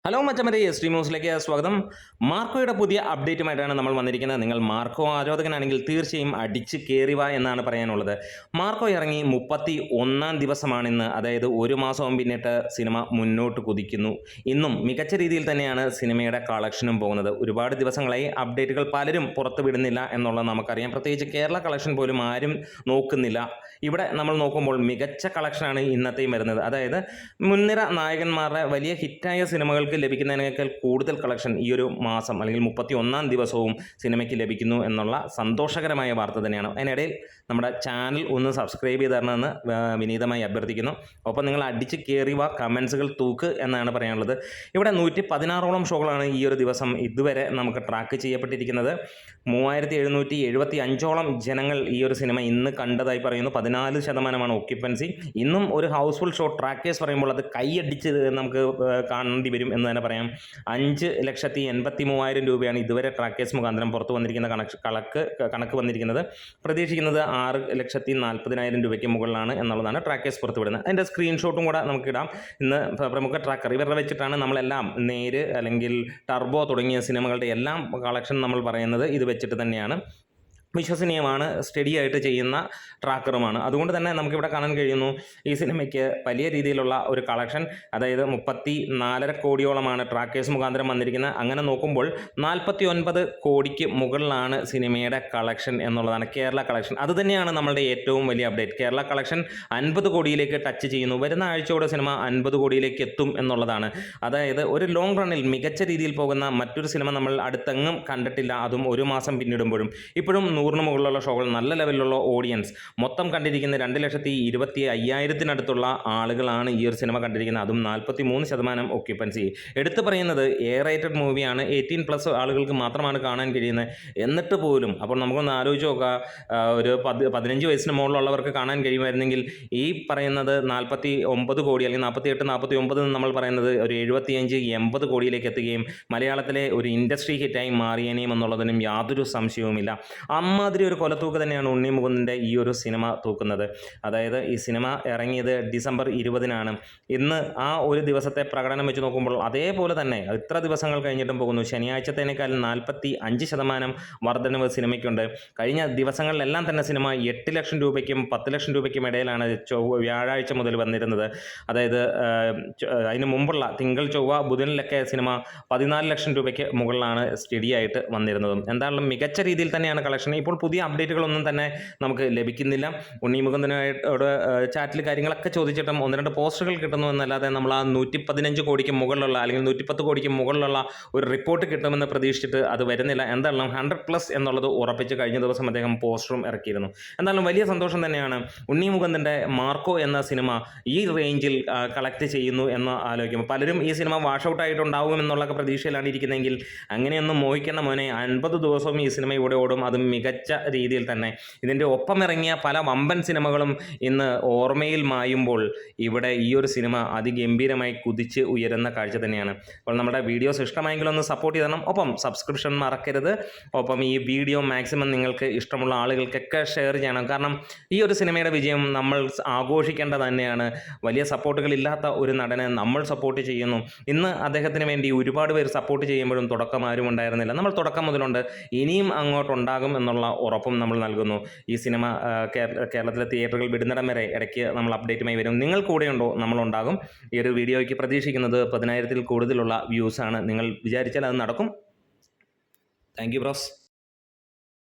Hello മച്ചമരെ S ന്യൂസിലേക്ക് സ്വാഗതം. മാർക്കോയുടെ പുതിയ അപ്ഡേറ്റുമായിട്ടാണ് നമ്മൾ വന്നിരിക്കുന്നത്. നിങ്ങൾ മാർക്കോ ആരാധകനാണെങ്കിൽ തീർച്ചയായും അടിച്ച് കയറിവ എന്നാണ് പറയാനുള്ളത്. മാർക്കോ ഇറങ്ങി 31-ാം ദിവസമാണിന്ന്. അതായത് ഒരു മാസവും പിന്നിട്ട് സിനിമ മുന്നോട്ട് കുതിക്കുന്നു. ഇന്നും മികച്ച രീതിയിൽ തന്നെയാണ് സിനിമയുടെ കളക്ഷനും പോകുന്നത്. ഒരുപാട് ദിവസങ്ങളായി അപ്ഡേറ്റുകൾ പലരും പുറത്തു വിടുന്നില്ല എന്നുള്ളത് നമുക്കറിയാം. പ്രത്യേകിച്ച് കേരള കളക്ഷൻ പോലും ആരും നോക്കുന്നില്ല. ഇവിടെ നമ്മൾ നോക്കുമ്പോൾ മികച്ച കളക്ഷനാണ് ഇന്നത്തെയും വരുന്നത്. അതായത് മുൻനിര നായകന്മാരുടെ വലിയ ഹിറ്റായ സിനിമകൾക്ക് ലഭിക്കുന്നതിനേക്കാൾ കൂടുതൽ കളക്ഷൻ ഈ ഒരു മാസം അല്ലെങ്കിൽ 31-ാം ദിവസവും സിനിമയ്ക്ക് ലഭിക്കുന്നു എന്നുള്ള സന്തോഷകരമായ വാർത്ത തന്നെയാണ്. അതിനിടയിൽ നമ്മുടെ ചാനൽ ഒന്ന് സബ്സ്ക്രൈബ് ചെയ്ത് തരണമെന്ന് വിനീതമായി അഭ്യർത്ഥിക്കുന്നു. ഒപ്പം നിങ്ങൾ അടിച്ച് കയറിവ കമൻസുകൾ തൂക്ക് എന്നാണ് പറയാനുള്ളത്. ഇവിടെ 116ഓളം ഷോകളാണ് ഈ ഒരു ദിവസം ഇതുവരെ നമുക്ക് ട്രാക്ക് ചെയ്യപ്പെട്ടിരിക്കുന്നത്. 3775ഓളം ജനങ്ങൾ ഈ ഒരു സിനിമ ഇന്ന് കണ്ടതായി പറയുന്നു. 14% ഓക്യുപ്പൻസി. ഇന്നും ഒരു ഹൗസ്ഫുൾ ഷോ ട്രാക്കേഴ്സ് പറയുമ്പോൾ അത് കൈയടിച്ച് നമുക്ക് കാണേണ്ടി വരും എന്ന് തന്നെ പറയാം. 5,83,000 രൂപയാണ് ഇതുവരെ ട്രാക്കേഴ്സ് മുഖാന്തരം പുറത്തു വന്നിരിക്കുന്ന കണക്ക് വന്നിരിക്കുന്നത്. പ്രതീക്ഷിക്കുന്നത് 6,40,000 രൂപയ്ക്ക് മുകളിലാണ് എന്നുള്ളതാണ് ട്രാക്കേഴ്സ് പുറത്തുവിടുന്നത്. അതിൻ്റെ സ്ക്രീൻഷോട്ടും കൂടെ നമുക്കിടാം. ഇന്ന് പ്രമുഖ ട്രാക്കർ ഇവരുടെ വെച്ചിട്ടാണ് നമ്മളെല്ലാം നേര് അല്ലെങ്കിൽ ടർബോ തുടങ്ങിയ സിനിമകളുടെ എല്ലാം കളക്ഷൻ നമ്മൾ പറയുന്നത് ഇത് വെച്ചിട്ട് തന്നെയാണ്. വിശ്വസനീയമാണ്, സ്റ്റഡി ആയിട്ട് ചെയ്യുന്ന ട്രാക്കറുമാണ്. അതുകൊണ്ട് തന്നെ നമുക്കിവിടെ കാണാൻ കഴിയുന്നു ഈ സിനിമയ്ക്ക് വലിയ രീതിയിലുള്ള ഒരു കളക്ഷൻ. അതായത് 34.5 കോടിയോളമാണ് ട്രാക്കേഴ്സ് മുഖാന്തരം വന്നിരിക്കുന്നത്. അങ്ങനെ നോക്കുമ്പോൾ 49 കോടിക്ക് മുകളിലാണ് സിനിമയുടെ കളക്ഷൻ എന്നുള്ളതാണ് കേരള കളക്ഷൻ. അതുതന്നെയാണ് നമ്മളുടെ ഏറ്റവും വലിയ അപ്ഡേറ്റ്. കേരള കളക്ഷൻ 50 കോടിയിലേക്ക് ടച്ച് ചെയ്യുന്നു. വരുന്ന ആഴ്ചയോടെ സിനിമ 50 കോടിയിലേക്ക് എത്തും എന്നുള്ളതാണ്. അതായത് ഒരു ലോങ് റണ്ണിൽ മികച്ച രീതിയിൽ പോകുന്ന മറ്റൊരു സിനിമ നമ്മൾ അടുത്തെങ്ങും കണ്ടിട്ടില്ല. അതും ഒരു മാസം പിന്നിടുമ്പോഴും. ഇപ്പോഴും 100-ന് മുകളിലുള്ള ഷോകൾ, നല്ല ലെവലിലുള്ള ഓഡിയൻസ്. മൊത്തം കണ്ടിരിക്കുന്ന 2,25,000-നടുത്തുള്ള ആളുകളാണ് ഈ ഒരു സിനിമ കണ്ടിരിക്കുന്നത്. അതും 43% ഓക്യുപ്പൻസി. എടുത്തു പറയുന്നത് എ റേറ്റഡ് മൂവിയാണ്. 18+ ആളുകൾക്ക് മാത്രമാണ് കാണാൻ കഴിയുന്നത്. എന്നിട്ട് പോലും അപ്പോൾ നമുക്കൊന്ന് ആലോചിച്ച് നോക്കാം, ഒരു 15 വയസ്സിന് മുകളിലുള്ളവർക്ക് കാണാൻ കഴിയുമായിരുന്നെങ്കിൽ ഈ പറയുന്നത് 49 കോടി അല്ലെങ്കിൽ 48, 49 നമ്മൾ പറയുന്നത് ഒരു 75, 80 കോടിയിലേക്ക് എത്തുകയും മലയാളത്തിലെ ഒരു ഇൻഡസ്ട്രി ഹിറ്റായി മാറിയേനെയും എന്നുള്ളതിനും യാതൊരു സംശയവുമില്ല. അമ്മാതിരി ഒരു കൊലത്തൂക്ക് തന്നെയാണ് ഉണ്ണി മുകുന്ദൻ്റെ ഈ ഒരു സിനിമ തൂക്കുന്നത്. അതായത് ഈ സിനിമ ഇറങ്ങിയത് ഡിസംബർ 20-നാണ്. ഇന്ന് ആ ഒരു ദിവസത്തെ പ്രകടനം വെച്ച് നോക്കുമ്പോൾ അതേപോലെ തന്നെ ഇത്ര ദിവസങ്ങൾ കഴിഞ്ഞിട്ടും പോകുന്നു. ശനിയാഴ്ചത്തേനേക്കാൾ 45% വർധനവ് സിനിമയ്ക്കുണ്ട്. കഴിഞ്ഞ ദിവസങ്ങളിലെല്ലാം തന്നെ സിനിമ 8 ലക്ഷം രൂപയ്ക്കും 10 ലക്ഷം രൂപയ്ക്കും ഇടയിലാണ് വ്യാഴാഴ്ച മുതൽ വന്നിരുന്നത്. അതായത് അതിന് മുമ്പുള്ള തിങ്കൾ, ചൊവ്വ, ബുധനിലൊക്കെ സിനിമ 14 ലക്ഷം രൂപയ്ക്ക് മുകളിലാണ് സ്റ്റഡി ആയിട്ട് വന്നിരുന്നതും. എന്തായാലും മികച്ച രീതിയിൽ തന്നെയാണ് കളക്ഷൻ. ഇപ്പോൾ പുതിയ അപ്ഡേറ്റുകളൊന്നും തന്നെ നമുക്ക് ലഭിക്കുന്നില്ല. ഉണ്ണി മുകുന്ദനായിട്ട് ചാറ്റിൽ കാര്യങ്ങളൊക്കെ ചോദിച്ചിട്ടും 1-2 പോസ്റ്ററുകൾ കിട്ടുന്നു എന്നല്ലാതെ നമ്മൾ ആ 115 കോടിക്ക് മുകളിലുള്ള അല്ലെങ്കിൽ 110 കോടിക്ക് മുകളിലുള്ള ഒരു റിപ്പോർട്ട് കിട്ടുമെന്ന് പ്രതീക്ഷിച്ചിട്ട് അത് വരുന്നില്ല. എന്തായാലും 100+ എന്നുള്ളത് ഉറപ്പിച്ച് കഴിഞ്ഞ ദിവസം അദ്ദേഹം പോസ്റ്ററും ഇറക്കിയിരുന്നു. എന്തായാലും വലിയ സന്തോഷം തന്നെയാണ്. ഉണ്ണി മുകുന്ദൻ്റെ മാർക്കോ എന്ന സിനിമ ഈ റേഞ്ചിൽ കളക്ട് ചെയ്യുന്നു എന്ന് ആലോചിക്കുമ്പോൾ പലരും ഈ സിനിമ വാഷ് ഔട്ട് ആയിട്ടുണ്ടാവും എന്നുള്ള പ്രതീക്ഷയിലാണ് ഇരിക്കുന്നതെങ്കിൽ അങ്ങനെയൊന്നും മോഹിക്കുന്ന മോനെ, 50 ദിവസവും ഈ സിനിമ ഇവിടെ ഓടും. അതും മികച്ച രീതിയിൽ തന്നെ. ഇതിൻ്റെ ഒപ്പം ഇറങ്ങിയ പല വമ്പൻ സിനിമകളും ഇന്ന് ഓർമ്മയിൽ മായുമ്പോൾ ഇവിടെ ഈ ഒരു സിനിമ അതിഗംഭീരമായി കുതിച്ച് ഉയരുന്ന കാഴ്ച തന്നെയാണ്. അപ്പോൾ നമ്മുടെ വീഡിയോസ് ഇഷ്ടമായെങ്കിൽ ഒന്ന് സപ്പോർട്ട് ചെയ്യണം. ഒപ്പം സബ്സ്ക്രിപ്ഷൻ മറക്കരുത്. ഒപ്പം ഈ വീഡിയോ മാക്സിമം നിങ്ങൾക്ക് ഇഷ്ടമുള്ള ആളുകൾക്കൊക്കെ ഷെയർ ചെയ്യണം. കാരണം ഈ ഒരു സിനിമയുടെ വിജയം നമ്മൾ ആഘോഷിക്കേണ്ടത് തന്നെയാണ്. വലിയ സപ്പോർട്ടുകളില്ലാത്ത ഒരു നടനെ നമ്മൾ സപ്പോർട്ട് ചെയ്യുന്നു. ഇന്ന് അദ്ദേഹത്തിന് വേണ്ടി ഒരുപാട് പേര് സപ്പോർട്ട് ചെയ്യുമ്പോഴും തുടക്കം ആരും ഉണ്ടായിരുന്നില്ല. നമ്മൾ തുടക്കം മുതലുണ്ട്, ഇനിയും അങ്ങോട്ടുണ്ടാകും എന്നുള്ള ഉറപ്പും നമ്മൾ നൽകുന്നു. ഈ സിനിമ കേരളത്തിലെ തിയേറ്ററുകൾ വിടുന്നിടം വരെ ഇടയ്ക്ക് നമ്മൾ അപ്ഡേറ്റുമായി വരും. നിങ്ങൾ കൂടെയുണ്ടോ? നമ്മളുണ്ടാകും. ഈ ഒരു വീഡിയോയ്ക്ക് പ്രതീക്ഷിക്കുന്നത് 10,000-ൽ കൂടുതലുള്ള വ്യൂസാണ്. നിങ്ങൾ വിചാരിച്ചാൽ അത് നടക്കും. Thank you bros.